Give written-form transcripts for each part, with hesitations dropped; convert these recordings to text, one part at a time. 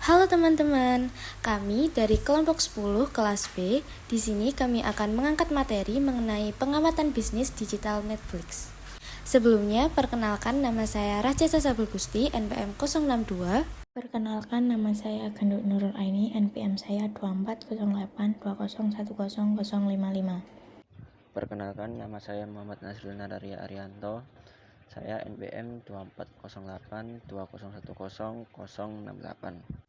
Halo teman-teman, kami dari kelompok 10 kelas B. Di sini kami akan mengangkat materi mengenai pengamatan bisnis digital Netflix. Sebelumnya, perkenalkan nama saya Raja Sasabul Gusti, NPM 062. Perkenalkan, nama saya Ganduk Nurul Aini, NPM saya 240820100055. Perkenalkan, nama saya Muhammad Nazrul Nadaria Arianto. Saya NPM 240820100068.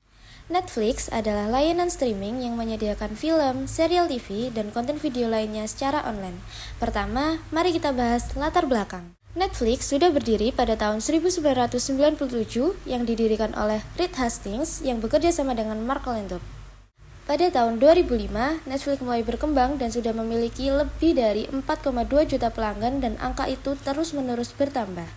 Netflix adalah layanan streaming yang menyediakan film, serial TV, dan konten video lainnya secara online. Pertama, mari kita bahas latar belakang. Netflix sudah berdiri pada tahun 1997 yang didirikan oleh Reed Hastings yang bekerja sama dengan Mark Lentop. Pada tahun 2005, Netflix mulai berkembang dan sudah memiliki lebih dari 4,2 juta pelanggan dan angka itu terus-menerus bertambah.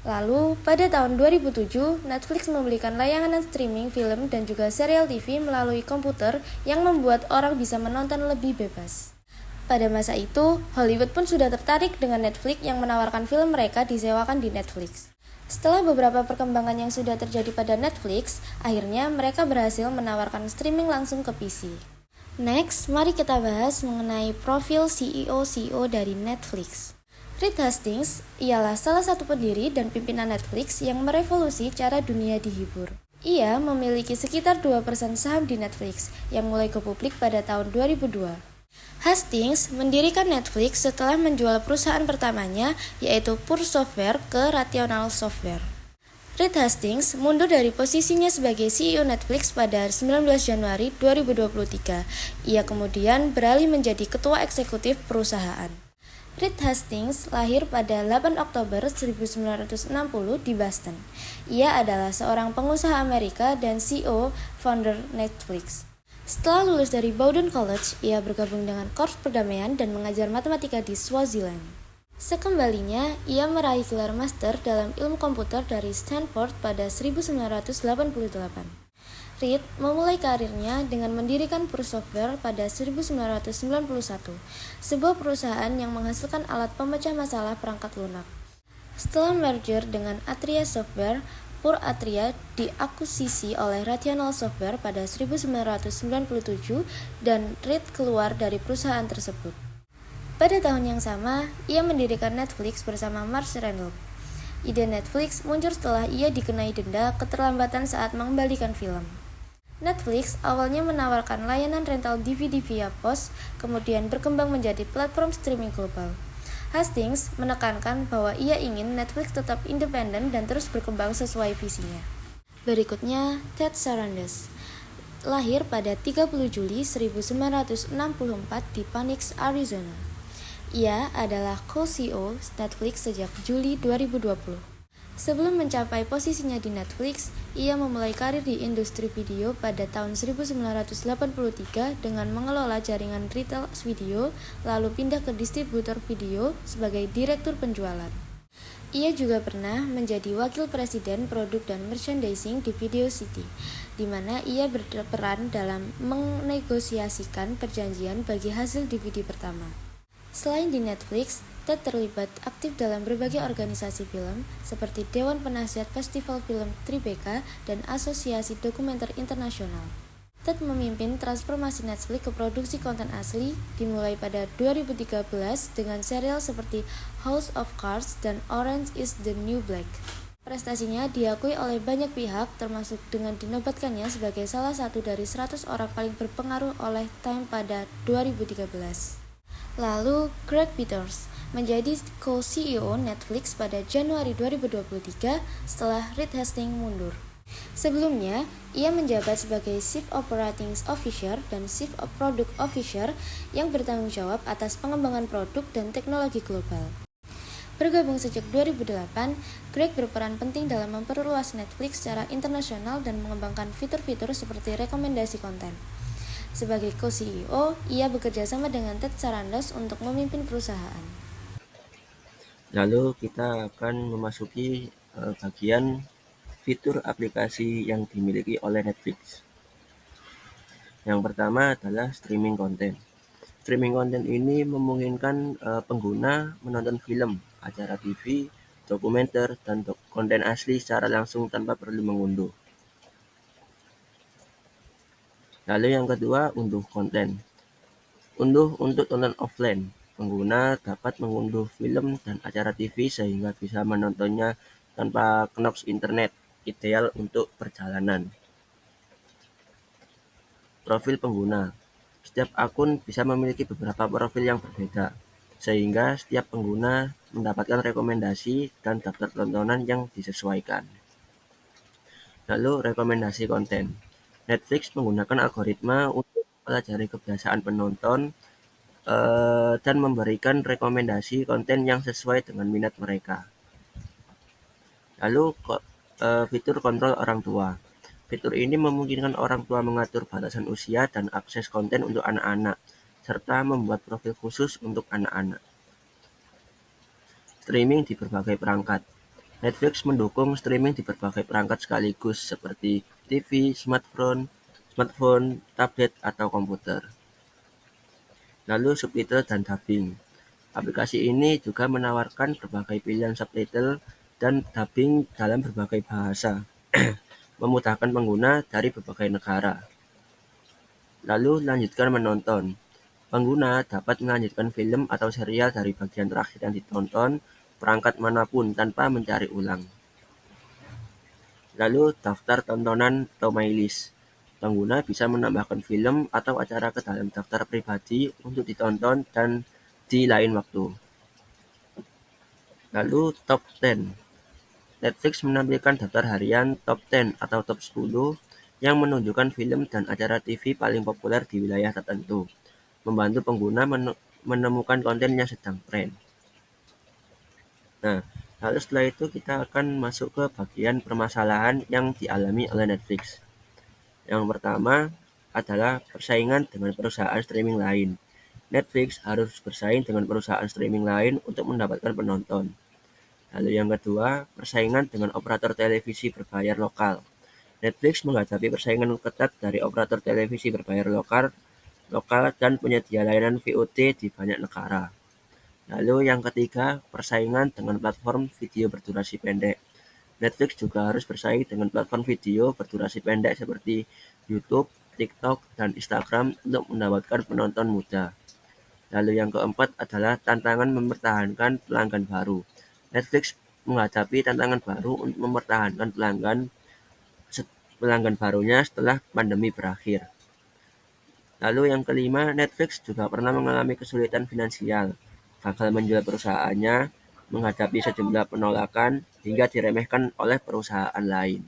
Lalu, pada tahun 2007, Netflix memberikan layanan streaming film dan juga serial TV melalui komputer yang membuat orang bisa menonton lebih bebas. Pada masa itu, Hollywood pun sudah tertarik dengan Netflix yang menawarkan film mereka disewakan di Netflix. Setelah beberapa perkembangan yang sudah terjadi pada Netflix, akhirnya mereka berhasil menawarkan streaming langsung ke PC. Next, mari kita bahas mengenai profil CEO dari Netflix. Reed Hastings ialah salah satu pendiri dan pimpinan Netflix yang merevolusi cara dunia dihibur. Ia memiliki sekitar 2% saham di Netflix yang mulai ke publik pada tahun 2002. Hastings mendirikan Netflix setelah menjual perusahaan pertamanya, yaitu Pure Software, ke Rational Software. Reed Hastings mundur dari posisinya sebagai CEO Netflix pada 19 Januari 2023. Ia kemudian beralih menjadi ketua eksekutif perusahaan. Reed Hastings lahir pada 8 Oktober 1960 di Boston. Ia adalah seorang pengusaha Amerika dan CEO founder Netflix. Setelah lulus dari Bowdoin College, ia bergabung dengan Korps Perdamaian dan mengajar matematika di Swaziland. Sekembalinya, ia meraih gelar master dalam ilmu komputer dari Stanford pada 1988. Reed memulai karirnya dengan mendirikan Pure Software pada 1991, sebuah perusahaan yang menghasilkan alat pemecah masalah perangkat lunak. Setelah merger dengan Atria Software, Pure Atria diakuisisi oleh Rational Software pada 1997 dan Reed keluar dari perusahaan tersebut. Pada tahun yang sama, ia mendirikan Netflix bersama Mark Randall. Ide Netflix muncul setelah ia dikenai denda keterlambatan saat mengembalikan film. Netflix awalnya menawarkan layanan rental DVD via pos, kemudian berkembang menjadi platform streaming global. Hastings menekankan bahwa ia ingin Netflix tetap independen dan terus berkembang sesuai visinya. Berikutnya, Ted Sarandos. Lahir pada 30 Juli 1964 di Phoenix, Arizona. Ia adalah co-CEO Netflix sejak Juli 2020. Sebelum mencapai posisinya di Netflix, ia memulai karir di industri video pada tahun 1983 dengan mengelola jaringan retail video, lalu pindah ke distributor video sebagai direktur penjualan. Ia juga pernah menjadi wakil presiden produk dan merchandising di Video City, di mana ia berperan dalam menegosiasikan perjanjian bagi hasil DVD pertama. Selain di Netflix, Ted terlibat aktif dalam berbagai organisasi film seperti Dewan Penasihat Festival Film Tribeca dan Asosiasi Dokumenter Internasional. Ted memimpin transformasi Netflix ke produksi konten asli dimulai pada 2013 dengan serial seperti House of Cards dan Orange is the New Black. Prestasinya diakui oleh banyak pihak termasuk dengan dinobatkannya sebagai salah satu dari 100 orang paling berpengaruh oleh Time pada 2013. Lalu, Greg Peters menjadi co-CEO Netflix pada Januari 2023 setelah Reed Hastings mundur. Sebelumnya, ia menjabat sebagai Chief Operating Officer dan Chief Product Officer yang bertanggung jawab atas pengembangan produk dan teknologi global. Bergabung sejak 2008, Greg berperan penting dalam memperluas Netflix secara internasional dan mengembangkan fitur-fitur seperti rekomendasi konten. Sebagai co-CEO, ia bekerja sama dengan Ted Sarandos untuk memimpin perusahaan. Lalu kita akan memasuki bagian fitur aplikasi yang dimiliki oleh Netflix. Yang pertama adalah streaming konten. Streaming konten ini memungkinkan pengguna menonton film, acara TV, dokumenter, dan konten asli secara langsung tanpa perlu mengunduh. Lalu yang kedua, unduh konten. Unduh untuk tonton offline. Pengguna dapat mengunduh film dan acara TV sehingga bisa menontonnya tanpa knops internet, ideal untuk perjalanan. Profil pengguna. Setiap akun bisa memiliki beberapa profil yang berbeda, sehingga setiap pengguna mendapatkan rekomendasi dan daftar tontonan yang disesuaikan. Lalu rekomendasi konten. Netflix menggunakan algoritma untuk mempelajari kebiasaan penonton dan memberikan rekomendasi konten yang sesuai dengan minat mereka. Lalu fitur kontrol orang tua. Fitur ini memungkinkan orang tua mengatur batasan usia dan akses konten untuk anak-anak, serta membuat profil khusus untuk anak-anak. Streaming di berbagai perangkat. Netflix mendukung streaming di berbagai perangkat sekaligus seperti TV, smartphone, tablet, atau komputer. Lalu subtitle dan dubbing. Aplikasi ini juga menawarkan berbagai pilihan subtitle dan dubbing dalam berbagai bahasa, memudahkan pengguna dari berbagai negara. Lalu lanjutkan menonton. Pengguna dapat melanjutkan film atau serial dari bagian terakhir yang ditonton perangkat manapun tanpa mencari ulang. Lalu daftar tontonan atau my list. Pengguna bisa menambahkan film atau acara ke dalam daftar pribadi untuk ditonton dan di lain waktu. Lalu top 10. Netflix menampilkan daftar harian top 10 atau top 10 yang menunjukkan film dan acara TV paling populer di wilayah tertentu, membantu pengguna menemukan konten yang sedang tren. Nah, lalu setelah itu kita akan masuk ke bagian permasalahan yang dialami oleh Netflix. Yang pertama adalah persaingan dengan perusahaan streaming lain. Netflix harus bersaing dengan perusahaan streaming lain untuk mendapatkan penonton. Lalu yang kedua, persaingan dengan operator televisi berbayar lokal. Netflix menghadapi persaingan ketat dari operator televisi berbayar lokal dan penyedia layanan VOD di banyak negara. Lalu yang ketiga, persaingan dengan platform video berdurasi pendek. Netflix juga harus bersaing dengan platform video berdurasi pendek seperti YouTube, TikTok, dan Instagram untuk mendapatkan penonton muda. Lalu yang keempat adalah tantangan mempertahankan pelanggan baru. Netflix menghadapi tantangan baru untuk mempertahankan pelanggan barunya setelah pandemi berakhir. Lalu yang kelima, Netflix juga pernah mengalami kesulitan finansial, gagal menjual perusahaannya, menghadapi sejumlah penolakan, hingga diremehkan oleh perusahaan lain.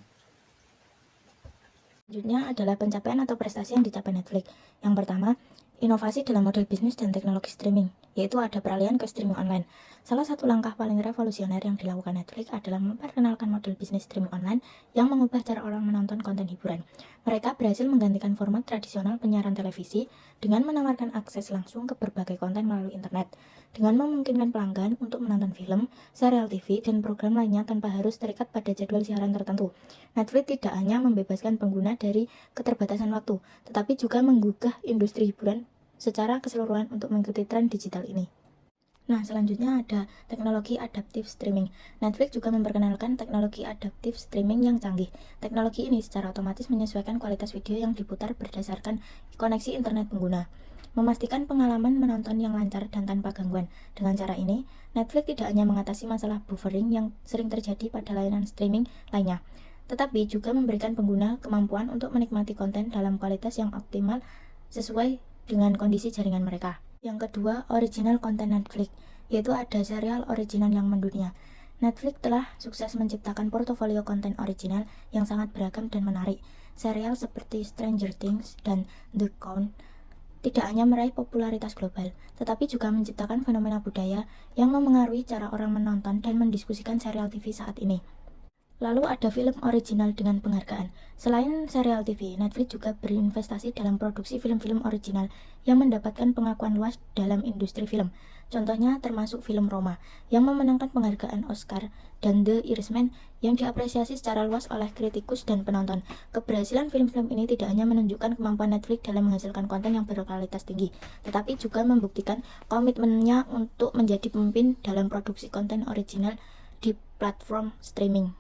Selanjutnya adalah pencapaian atau prestasi yang dicapai Netflix. Yang pertama, inovasi dalam model bisnis dan teknologi streaming, yaitu ada peralihan ke streaming online. Salah satu langkah paling revolusioner yang dilakukan Netflix adalah memperkenalkan model bisnis streaming online yang mengubah cara orang menonton konten hiburan. Mereka berhasil menggantikan format tradisional penyiaran televisi dengan menawarkan akses langsung ke berbagai konten melalui internet, dengan memungkinkan pelanggan untuk menonton film, serial TV, dan program lainnya tanpa harus terikat pada jadwal siaran tertentu. Netflix tidak hanya membebaskan pengguna dari keterbatasan waktu, tetapi juga menggugah industri hiburan secara keseluruhan untuk mengikuti tren digital ini. Nah, selanjutnya ada teknologi adaptive streaming. Netflix juga memperkenalkan teknologi adaptive streaming yang canggih. Teknologi ini secara otomatis menyesuaikan kualitas video yang diputar berdasarkan koneksi internet pengguna, memastikan pengalaman menonton yang lancar dan tanpa gangguan. Dengan cara ini, Netflix tidak hanya mengatasi masalah buffering yang sering terjadi pada layanan streaming lainnya, tetapi juga memberikan pengguna kemampuan untuk menikmati konten dalam kualitas yang optimal sesuai dengan kondisi jaringan mereka. Yang kedua, original konten Netflix, yaitu ada serial original yang mendunia. Netflix telah sukses menciptakan portofolio konten original yang sangat beragam dan menarik. Serial seperti Stranger Things dan The Crown tidak hanya meraih popularitas global, tetapi juga menciptakan fenomena budaya yang memengaruhi cara orang menonton dan mendiskusikan serial TV saat ini. Lalu ada film original dengan penghargaan. Selain serial TV, Netflix juga berinvestasi dalam produksi film-film original yang mendapatkan pengakuan luas dalam industri film. Contohnya termasuk film Roma yang memenangkan penghargaan Oscar dan The Irishman yang diapresiasi secara luas oleh kritikus dan penonton. Keberhasilan film-film ini tidak hanya menunjukkan kemampuan Netflix dalam menghasilkan konten yang berkualitas tinggi, tetapi juga membuktikan komitmennya untuk menjadi pemimpin dalam produksi konten original di platform streaming.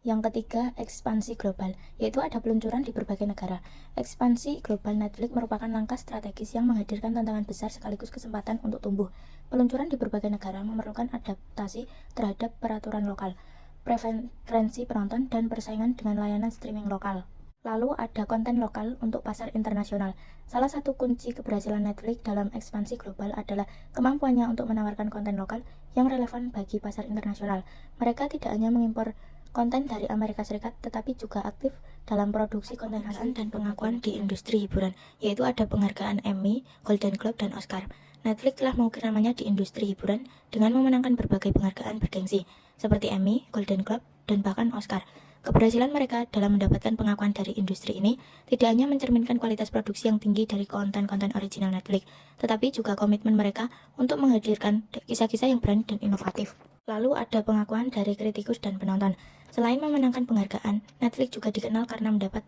Yang ketiga, ekspansi global, yaitu ada peluncuran di berbagai negara. Ekspansi global Netflix merupakan langkah strategis yang menghadirkan tantangan besar sekaligus kesempatan untuk tumbuh. Peluncuran di berbagai negara memerlukan adaptasi terhadap peraturan lokal, preferensi penonton, dan persaingan dengan layanan streaming lokal. Lalu ada konten lokal untuk pasar internasional. Salah satu kunci keberhasilan Netflix dalam ekspansi global adalah kemampuannya untuk menawarkan konten lokal yang relevan bagi pasar internasional. Mereka tidak hanya mengimpor konten dari Amerika Serikat, tetapi juga aktif dalam produksi konten khas dan pengakuan di industri hiburan, yaitu ada penghargaan Emmy, Golden Globe, dan Oscar. Netflix telah mengukir namanya di industri hiburan dengan memenangkan berbagai penghargaan bergengsi, seperti Emmy, Golden Globe, dan bahkan Oscar. Keberhasilan mereka dalam mendapatkan pengakuan dari industri ini tidak hanya mencerminkan kualitas produksi yang tinggi dari konten-konten original Netflix, tetapi juga komitmen mereka untuk menghadirkan kisah-kisah yang berani dan inovatif. Lalu ada pengakuan dari kritikus dan penonton. Selain memenangkan penghargaan, Netflix juga dikenal karena mendapat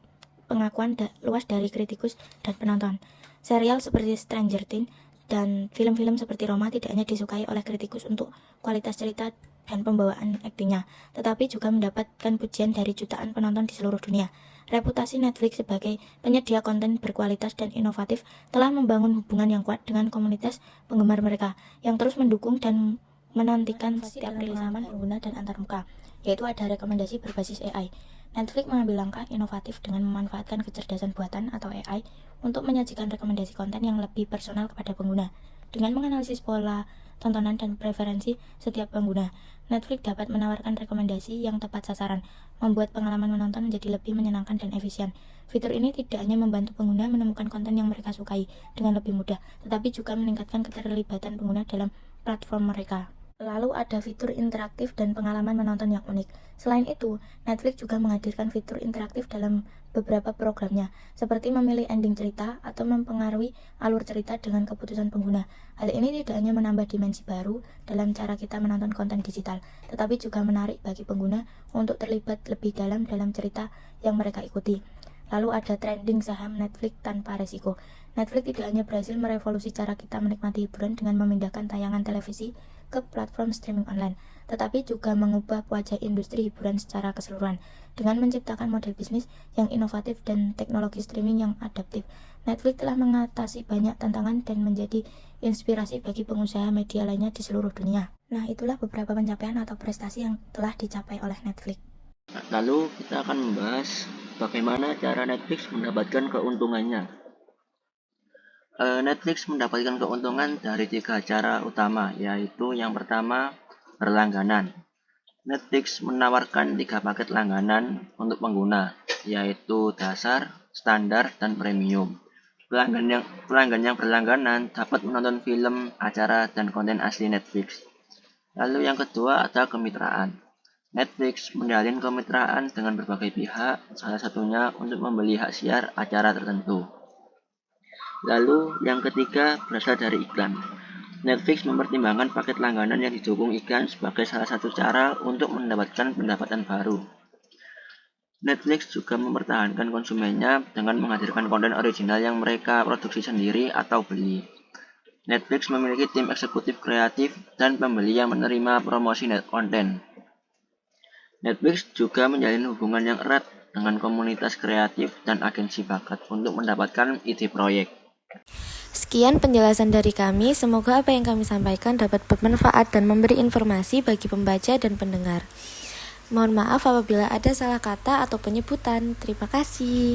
pengakuan luas dari kritikus dan penonton. Serial seperti Stranger Things dan film-film seperti Roma tidak hanya disukai oleh kritikus untuk kualitas cerita dan pembawaan aktingnya, tetapi juga mendapatkan pujian dari jutaan penonton di seluruh dunia. Reputasi Netflix sebagai penyedia konten berkualitas dan inovatif telah membangun hubungan yang kuat dengan komunitas penggemar mereka, yang terus mendukung dan menantikan setiap rilisan pengguna dan antarmuka, yaitu ada rekomendasi berbasis AI. Netflix mengambil langkah inovatif dengan memanfaatkan kecerdasan buatan atau AI untuk menyajikan rekomendasi konten yang lebih personal kepada pengguna. Dengan menganalisis pola tontonan dan preferensi setiap pengguna, Netflix dapat menawarkan rekomendasi yang tepat sasaran, membuat pengalaman menonton menjadi lebih menyenangkan dan efisien. Fitur ini tidak hanya membantu pengguna menemukan konten yang mereka sukai dengan lebih mudah, tetapi juga meningkatkan keterlibatan pengguna dalam platform mereka. Lalu ada fitur interaktif dan pengalaman menonton yang unik. Selain itu, Netflix juga menghadirkan fitur interaktif dalam beberapa programnya, seperti memilih ending cerita atau mempengaruhi alur cerita dengan keputusan pengguna. Hal ini tidak hanya menambah dimensi baru dalam cara kita menonton konten digital, tetapi juga menarik bagi pengguna untuk terlibat lebih dalam cerita yang mereka ikuti. Lalu ada trending saham Netflix tanpa resiko. Netflix tidak hanya berhasil merevolusi cara kita menikmati hiburan dengan memindahkan tayangan televisi ke platform streaming online, tetapi juga mengubah wajah industri hiburan secara keseluruhan. Dengan menciptakan model bisnis yang inovatif dan teknologi streaming yang adaptif, Netflix telah mengatasi banyak tantangan dan menjadi inspirasi bagi pengusaha media lainnya di seluruh dunia. Nah, itulah beberapa pencapaian atau prestasi yang telah dicapai oleh Netflix. Lalu kita akan membahas bagaimana cara Netflix mendapatkan keuntungannya. Netflix mendapatkan keuntungan dari 3 cara utama, yaitu yang pertama, berlangganan. Netflix menawarkan 3 paket langganan untuk pengguna, yaitu dasar, standar, dan premium. Pelanggan yang berlangganan dapat menonton film, acara, dan konten asli Netflix. Lalu yang kedua ada kemitraan. Netflix menjalin kemitraan dengan berbagai pihak, salah satunya untuk membeli hak siar acara tertentu. Lalu yang ketiga berasal dari iklan. Netflix mempertimbangkan paket langganan yang didukung iklan sebagai salah satu cara untuk mendapatkan pendapatan baru. Netflix juga mempertahankan konsumennya dengan menghadirkan konten original yang mereka produksi sendiri atau beli. Netflix memiliki tim eksekutif kreatif dan pembeli yang menerima promosi konten. Netflix juga menjalin hubungan yang erat dengan komunitas kreatif dan agensi bakat untuk mendapatkan ide proyek. Sekian penjelasan dari kami, semoga apa yang kami sampaikan dapat bermanfaat dan memberi informasi bagi pembaca dan pendengar. Mohon maaf apabila ada salah kata atau penyebutan. Terima kasih.